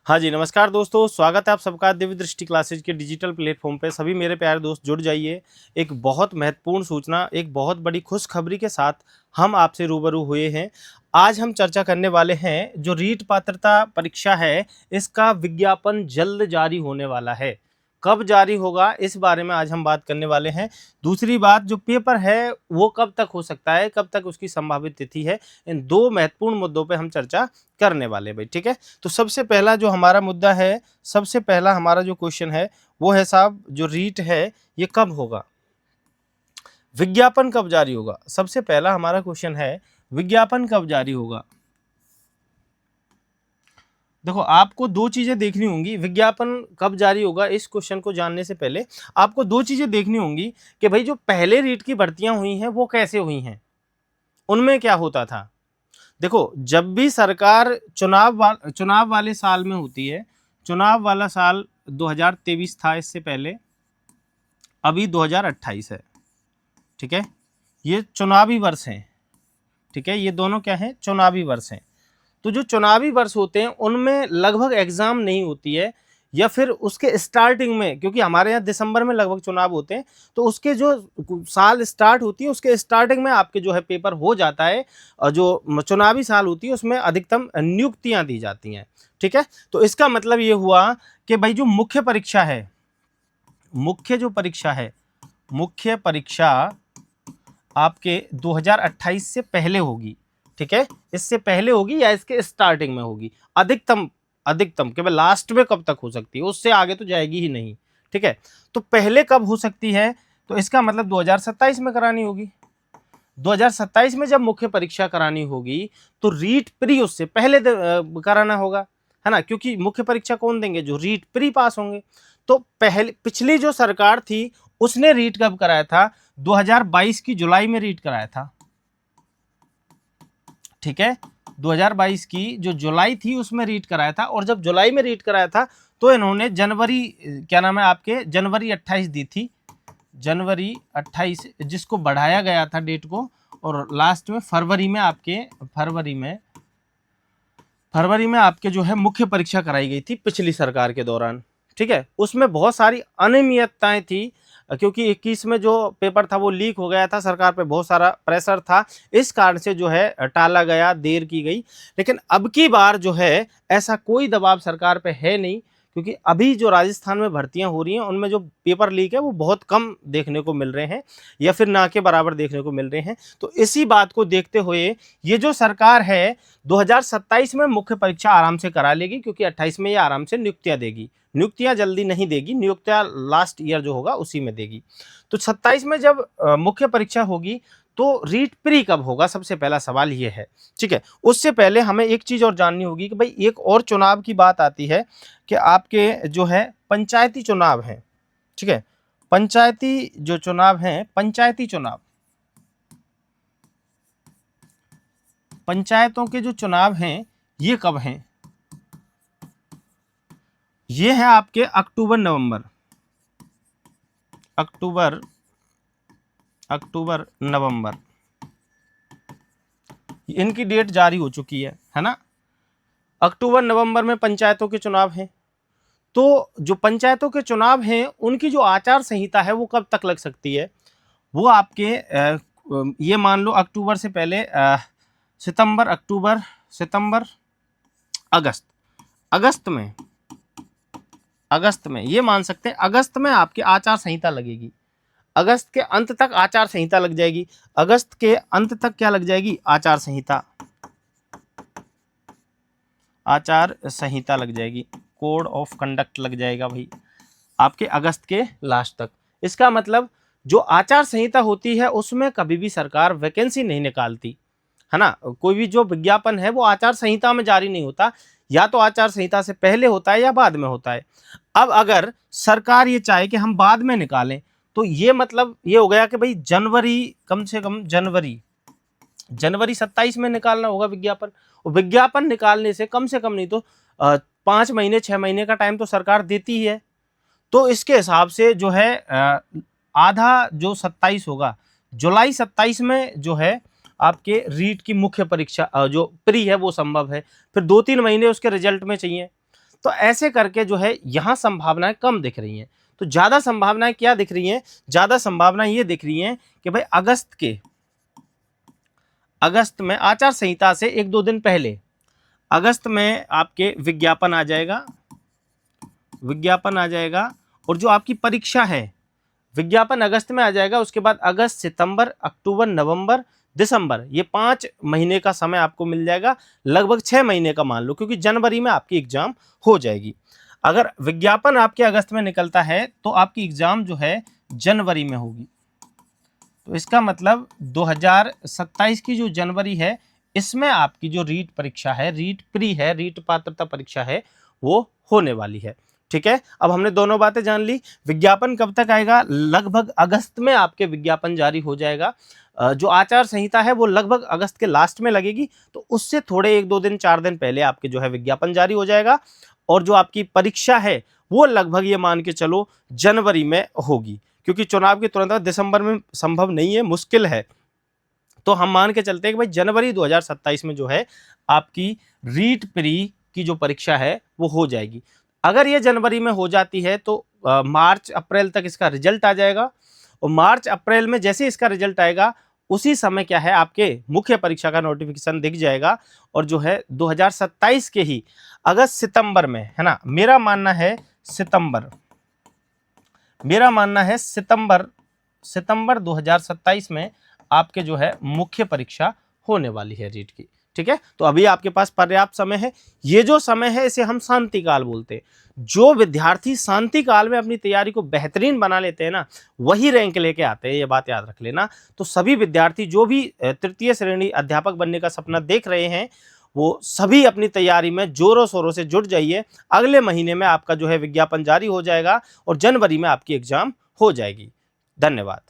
हाँ जी, नमस्कार दोस्तों, स्वागत है आप सबका दिव्य दृष्टि क्लासेज के डिजिटल प्लेटफॉर्म पे। सभी मेरे प्यारे दोस्त जुड़ जाइए। एक बहुत महत्वपूर्ण सूचना, एक बहुत बड़ी खुशखबरी के साथ हम आपसे रूबरू हुए हैं। आज हम चर्चा करने वाले हैं जो रीट पात्रता परीक्षा है, इसका विज्ञापन जल्द जारी होने वाला है। कब जारी होगा इस बारे में आज हम बात करने वाले हैं। दूसरी बात, जो पेपर है वो कब तक हो सकता है, कब तक उसकी संभावित तिथि है, इन दो महत्वपूर्ण मुद्दों पे हम चर्चा करने वाले हैं भाई, ठीक है। तो सबसे पहला जो हमारा मुद्दा है, सबसे पहला हमारा जो क्वेश्चन है वो है साहब, जो रीट है ये कब होगा, विज्ञापन कब जारी होगा। सबसे पहला हमारा क्वेश्चन है, विज्ञापन कब जारी होगा। देखो, आपको दो चीजें देखनी होंगी। विज्ञापन कब जारी होगा, इस क्वेश्चन को जानने से पहले आपको दो चीजें देखनी होंगी कि भाई जो पहले रीट की भर्तियां हुई हैं वो कैसे हुई हैं, उनमें क्या होता था। देखो, जब भी सरकार चुनाव वाले साल में होती है, चुनाव वाला साल 2023 था, इससे पहले अभी 2028 है, ठीक है। ये चुनावी वर्ष हैं, ठीक है, ये दोनों क्या हैं, चुनावी वर्ष हैं। तो जो चुनावी वर्ष होते हैं उनमें लगभग एग्जाम नहीं होती है, या फिर उसके स्टार्टिंग में, क्योंकि हमारे यहाँ दिसंबर में लगभग चुनाव होते हैं, तो उसके जो साल स्टार्ट होती है उसके स्टार्टिंग में आपके जो है पेपर हो जाता है। और जो चुनावी साल होती है उसमें अधिकतम नियुक्तियां दी जाती हैं, ठीक है। तो इसका मतलब ये हुआ कि भाई जो मुख्य परीक्षा है, मुख्य परीक्षा आपके 2028 से पहले होगी, ठीक है। इससे पहले होगी या इसके स्टार्टिंग में होगी। अधिकतम केवल लास्ट में कब तक हो सकती है, उससे आगे तो जाएगी ही नहीं, ठीक है। तो पहले कब हो सकती है, तो इसका मतलब 2027 में करानी होगी। 2027 में जब मुख्य परीक्षा करानी होगी तो रीट प्री उससे पहले कराना होगा, है ना, क्योंकि मुख्य परीक्षा कौन देंगे, जो रीट प्री पास होंगे। तो पहले पिछली जो सरकार थी उसने रीट कब कराया था, 2022 की जुलाई में रीट कराया था, ठीक है। 2022 की जो जुलाई थी उसमें रीट कराया था, और जब जुलाई में रीट कराया था तो इन्होंने जनवरी, क्या नाम है आपके, जनवरी 28 दी थी, जनवरी 28, जिसको बढ़ाया गया था डेट को, और लास्ट में फरवरी में आपके जो है मुख्य परीक्षा कराई गई थी पिछली सरकार के दौरान, ठीक है। उसमें बहुत सारी अनियमितताएं थी, क्योंकि 21 में जो पेपर था वो लीक हो गया था, सरकार पे बहुत सारा प्रेशर था, इस कारण से जो है टाला गया, देर की गई। लेकिन अब की बार जो है ऐसा कोई दबाव सरकार पे है नहीं, क्योंकि अभी जो राजस्थान में भर्तियां हो रही हैं उनमें जो पेपर लीक है वो बहुत कम देखने को मिल रहे हैं, या फिर ना के बराबर देखने को मिल रहे हैं। तो इसी बात को देखते हुए ये जो सरकार है 2027 में मुख्य परीक्षा आराम से करा लेगी, क्योंकि 28 में ये आराम से नियुक्तियां देगी। नियुक्तियां जल्दी नहीं देगी, नियुक्तियां लास्ट ईयर जो होगा उसी में देगी। तो 27 में जब मुख्य परीक्षा होगी तो रीट प्री कब होगा, सबसे पहला सवाल ये है, ठीक है। उससे पहले हमें एक चीज और जाननी होगी कि भाई एक और चुनाव की बात आती है कि आपके जो है पंचायती चुनाव है, ठीक है। पंचायती जो चुनाव है, पंचायतों के जो चुनाव हैं ये कब हैं, ये है आपके अक्टूबर नवंबर, इनकी डेट जारी हो चुकी है ना। अक्टूबर नवंबर में पंचायतों के चुनाव हैं। तो जो पंचायतों के चुनाव हैं उनकी जो आचार संहिता है वो कब तक लग सकती है, वो आपके ये मान लो अक्टूबर से पहले सितंबर अगस्त में ये मान सकते हैं, अगस्त में आपकी आचार संहिता लगेगी। अगस्त के अंत तक आचार संहिता लग जाएगी। अगस्त के अंत तक क्या लग जाएगी, आचार संहिता लग जाएगी, कोड ऑफ कंडक्ट लग जाएगा भाई आपके अगस्त के लास्ट तक। इसका मतलब जो आचार संहिता होती है उसमें कभी भी सरकार वैकेंसी नहीं निकालती, है ना। कोई भी जो विज्ञापन है वो आचार संहिता में जारी नहीं होता, या तो आचार संहिता से पहले होता है या बाद में होता है। अब अगर सरकार ये चाहे कि हम बाद में निकालें, तो ये मतलब ये हो गया कि भाई जनवरी, कम से कम जनवरी 27 में निकालना होगा विज्ञापन। और विज्ञापन निकालने से कम नहीं तो 5 महीने 6 महीने का टाइम तो सरकार देती ही है। तो इसके हिसाब से जो है आधा जो 27 होगा, जुलाई 27 में जो है आपके रीट की मुख्य परीक्षा जो प्री है वो संभव है। फिर 2-3 महीने उसके रिजल्ट में चाहिए, तो ऐसे करके जो है यहाँ संभावनाएं कम दिख रही हैं। तो ज़्यादा संभावनाएं क्या दिख रही हैं? ज़्यादा संभावनाएं ये दिख रही हैं कि भाई अगस्त में आचार संहिता से 1-2 दिन पहले अगस्त में आपके विज्ञापन आ जाएगा और जो आपकी परीक्षा है विज्ञापन अगस्त में आ जाएगा। उसके बाद अगस्त, सितंबर, अक्टूबर, नवंबर, दिसंबर, ये 5 महीने का समय आपको मिल जाएगा, लगभग 6 महीने का मान लो, क्योंकि जनवरी में आपकी एग्जाम हो जाएगी। अगर विज्ञापन आपके अगस्त में निकलता है तो आपकी एग्जाम जो है जनवरी में होगी। तो इसका मतलब 2027 की जो जनवरी है, इसमें आपकी जो रीट परीक्षा है, रीट प्री है, रीट पात्रता परीक्षा है, वो होने वाली है। ठीक है, अब हमने दोनों बातें जान ली। विज्ञापन कब तक आएगा? लगभग अगस्त में आपके विज्ञापन जारी हो जाएगा। जो आचार संहिता है वो लगभग अगस्त के लास्ट में लगेगी, तो उससे थोड़े 1-2 दिन 4 दिन पहले आपके जो है विज्ञापन जारी हो जाएगा। और जो आपकी परीक्षा है वो लगभग ये मान के चलो जनवरी में होगी, क्योंकि चुनाव के तुरंत बाद दिसंबर में संभव नहीं है, मुश्किल है। तो हम मान के चलते हैं कि भाई जनवरी 2027 में जो है आपकी रीट प्री की जो परीक्षा है वो हो जाएगी। अगर ये जनवरी में हो जाती है तो मार्च अप्रैल तक इसका रिजल्ट आ जाएगा, और मार्च अप्रैल में जैसे इसका रिजल्ट आएगा उसी समय क्या है आपके मुख्य परीक्षा का नोटिफिकेशन दिख जाएगा। और जो है 2027 के ही अगस्त सितंबर में, है ना, मेरा मानना है सितंबर 2027 में आपके जो है मुख्य परीक्षा होने वाली है रीट की। ठीक है, तो अभी आपके पास पर्याप्त समय है। ये जो समय है इसे हम शांति काल बोलते हैं। जो विद्यार्थी शांति काल में अपनी तैयारी को बेहतरीन बना लेते हैं ना, वही रैंक लेके आते हैं, ये बात याद रख लेना। तो सभी विद्यार्थी जो भी तृतीय श्रेणी अध्यापक बनने का सपना देख रहे हैं, वो सभी अपनी तैयारी में जोरों शोरों से जुट जाइए। अगले महीने में आपका जो है विज्ञापन जारी हो जाएगा और जनवरी में आपकी एग्जाम हो जाएगी। धन्यवाद।